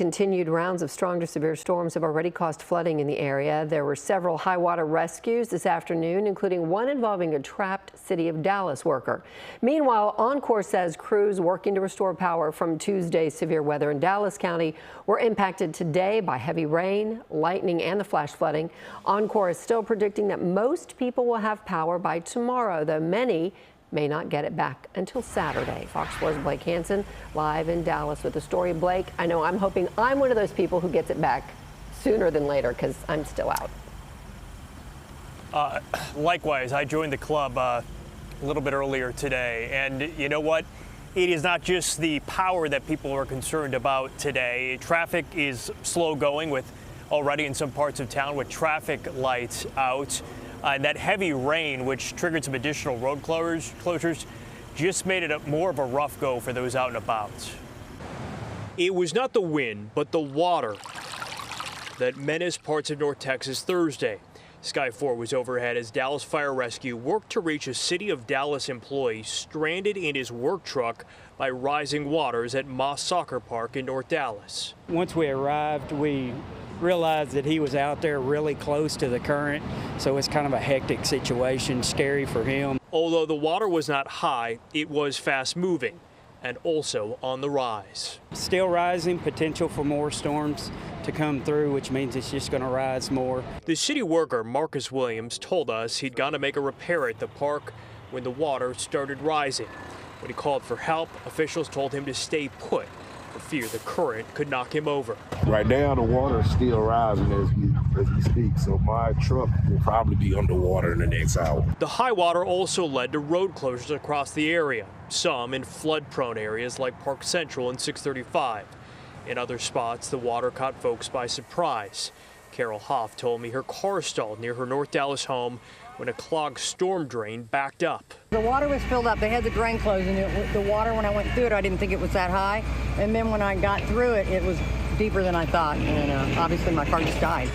continued rounds of strong to severe storms have already caused flooding in the area. There were several high water rescues this afternoon, including one involving a trapped City of Dallas worker. Meanwhile, Oncor says crews working to restore power from Tuesday's severe weather in Dallas County were impacted today by heavy rain, lightning, and the flash flooding. Oncor is still predicting that most people will have power by tomorrow, though many may not get it back until Saturday. Fox 4's Blake Hansen live in Dallas with the story. Blake, I know I'm hoping I'm one of those people who gets it back sooner than later because I'm still out. Likewise, I joined the club a little bit earlier today, and you know what? It is not just the power that people are concerned about today. Traffic is slow going with already in some parts of town with traffic lights out. And that heavy rain, which triggered some additional road closures, just made it more of a rough go for those out and about. It was not the wind, but the water that menaced parts of North Texas Thursday. Sky 4 was overhead as Dallas Fire Rescue worked to reach a City of Dallas employee stranded in his work truck by rising waters at Moss Soccer Park in North Dallas. Once we arrived, we realized that he was out there really close to the current, so it's kind of a hectic situation, scary for him. Although the water was not high, it was fast moving and also on the rise. Still rising, potential for more storms to come through, which means it's just going to rise more. The city worker, Marcus Williams, told us he'd gone to make a repair at the park when the water started rising. When he called for help, officials told him to stay put for fear the current could knock him over. Right now, the water is still rising as we speak, so my truck will probably be underwater in the next hour. The high water also led to road closures across the area, some in flood-prone areas like Park Central and 635. In other spots, the water caught folks by surprise. Carol Hoff told me her car stalled near her North Dallas home when a clogged storm drain backed up. The water was filled up. They had the drain closed, and the water, when I went through it, I didn't think it was that high. And then when I got through it, it was deeper than I thought, and obviously my car just died.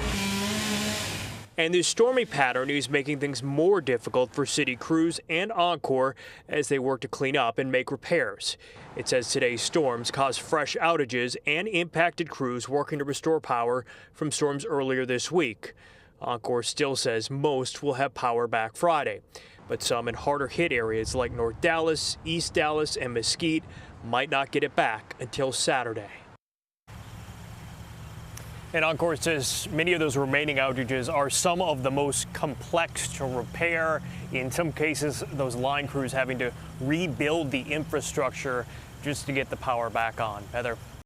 And this stormy pattern is making things more difficult for city crews and Oncor as they work to clean up and make repairs. It says today's storms caused fresh outages and impacted crews working to restore power from storms earlier this week. Oncor still says most will have power back Friday, but some in harder hit areas like North Dallas, East Dallas, and Mesquite might not get it back until Saturday. And Oncor says many of those remaining outages are some of the most complex to repair. In some cases, those line crews having to rebuild the infrastructure just to get the power back on. Heather.